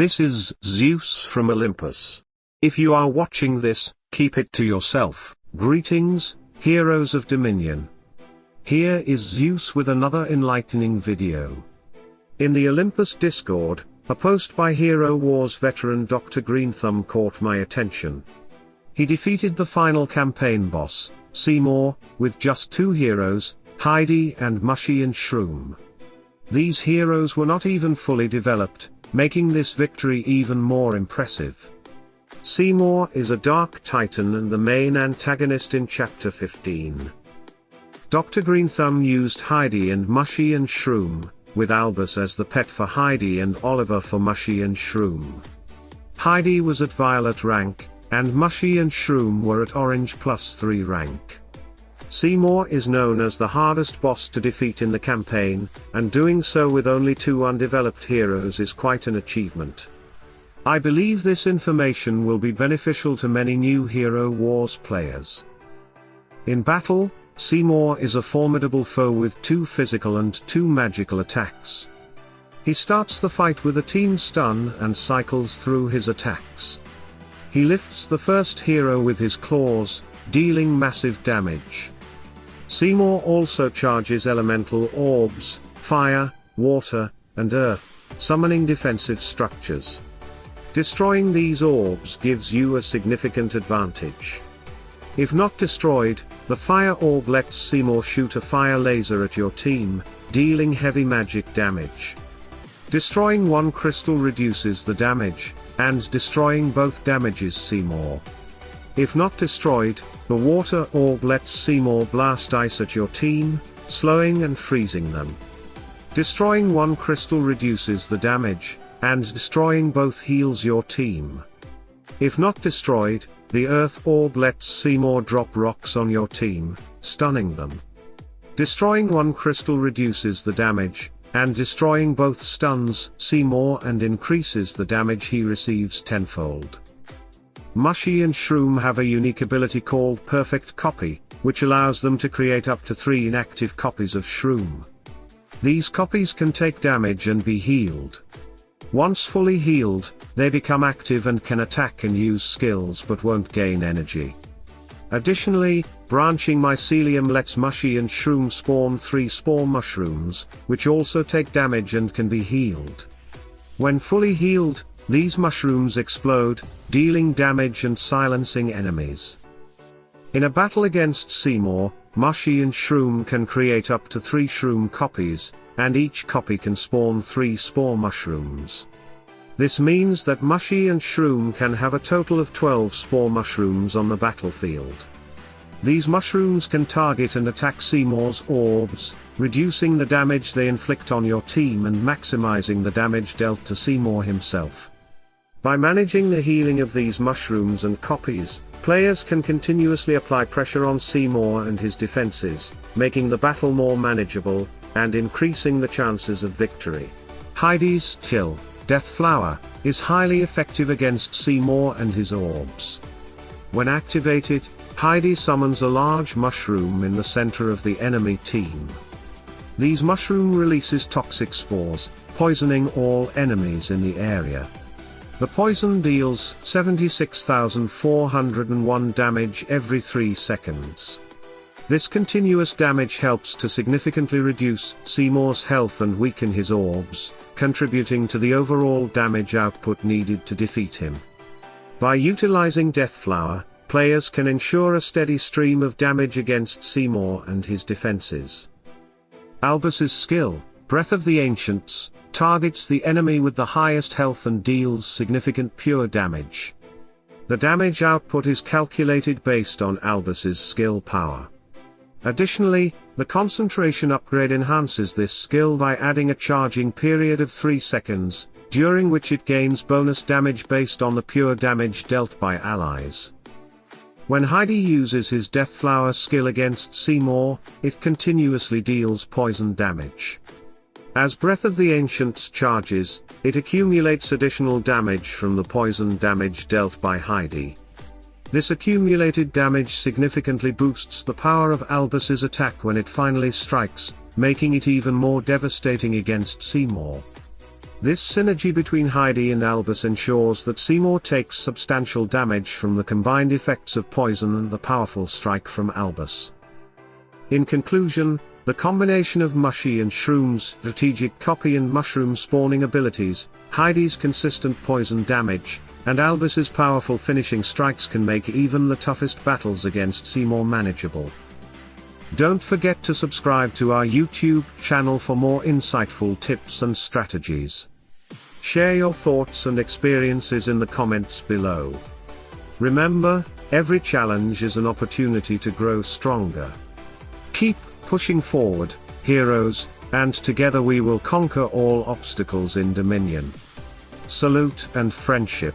This is Zeus from Olympus. If you are watching this, keep it to yourself. Greetings, heroes of Dominion. Here is Zeus with another enlightening video. In the Olympus Discord, a post by Hero Wars veteran Dr. Greenthumb caught my attention. He defeated the final campaign boss, Seymour, with just 2 heroes, Heidi and Mushy and Shroom. These heroes were not even fully developed, making this victory even more impressive. Seymour is a Dark Titan and the main antagonist in Chapter 15. Dr. Greenthumb used Heidi and Mushy and Shroom, with Albus as the pet for Heidi and Oliver for Mushy and Shroom. Heidi was at Violet rank, and Mushy and Shroom were at Orange +3 rank. Seymour is known as the hardest boss to defeat in the campaign, and doing so with only 2 undeveloped heroes is quite an achievement. I believe this information will be beneficial to many new Hero Wars players. In battle, Seymour is a formidable foe with 2 physical and 2 magical attacks. He starts the fight with a team stun and cycles through his attacks. He lifts the first hero with his claws, dealing massive damage. Seymour also charges elemental orbs, fire, water, and earth, summoning defensive structures. Destroying these orbs gives you a significant advantage. If not destroyed, the fire orb lets Seymour shoot a fire laser at your team, dealing heavy magic damage. Destroying 1 crystal reduces the damage, and destroying both damages Seymour. If not destroyed, the water orb lets Seymour blast ice at your team, slowing and freezing them. Destroying 1 crystal reduces the damage, and destroying both heals your team. If not destroyed, the earth orb lets Seymour drop rocks on your team, stunning them. Destroying 1 crystal reduces the damage, and destroying both stuns Seymour and increases the damage he receives tenfold. Mushy and Shroom have a unique ability called Perfect Copy, which allows them to create up to 3 inactive copies of Shroom. These copies can take damage and be healed. Once fully healed, they become active and can attack and use skills but won't gain energy. Additionally, branching Mycelium lets Mushy and Shroom spawn 3 spore mushrooms, which also take damage and can be healed. When fully healed, these mushrooms explode, dealing damage and silencing enemies. In a battle against Seymour, Mushy and Shroom can create up to 3 Shroom copies, and each copy can spawn 3 spore mushrooms. This means that Mushy and Shroom can have a total of 12 spore mushrooms on the battlefield. These mushrooms can target and attack Seymour's orbs, reducing the damage they inflict on your team and maximizing the damage dealt to Seymour himself. By managing the healing of these mushrooms and copies, players can continuously apply pressure on Seymour and his defenses, making the battle more manageable, and increasing the chances of victory. Heidi's kill, Deathflower, is highly effective against Seymour and his orbs. When activated, Heidi summons a large mushroom in the center of the enemy team. These mushroom releases toxic spores, poisoning all enemies in the area. The poison deals 76,401 damage every 3 seconds. This continuous damage helps to significantly reduce Seymour's health and weaken his orbs, contributing to the overall damage output needed to defeat him. By utilizing Deathflower, players can ensure a steady stream of damage against Seymour and his defenses. Albus's skill, Breath of the Ancients, targets the enemy with the highest health and deals significant pure damage. The damage output is calculated based on Albus's skill power. Additionally, the concentration upgrade enhances this skill by adding a charging period of 3 seconds, during which it gains bonus damage based on the pure damage dealt by allies. When Heidi uses his Deathflower skill against Seymour, it continuously deals poison damage. As Breath of the Ancients charges, it accumulates additional damage from the poison damage dealt by Heidi. This accumulated damage significantly boosts the power of Albus's attack when it finally strikes, making it even more devastating against Seymour. This synergy between Heidi and Albus ensures that Seymour takes substantial damage from the combined effects of poison and the powerful strike from Albus. In conclusion, the combination of Mushy and Shroom's strategic copy and mushroom spawning abilities, Heidi's consistent poison damage, and Albus's powerful finishing strikes can make even the toughest battles against Seymour manageable. Don't forget to subscribe to our YouTube channel for more insightful tips and strategies. Share your thoughts and experiences in the comments below. Remember, every challenge is an opportunity to grow stronger. Keep pushing forward, heroes, and together we will conquer all obstacles in Dominion. Salute and friendship.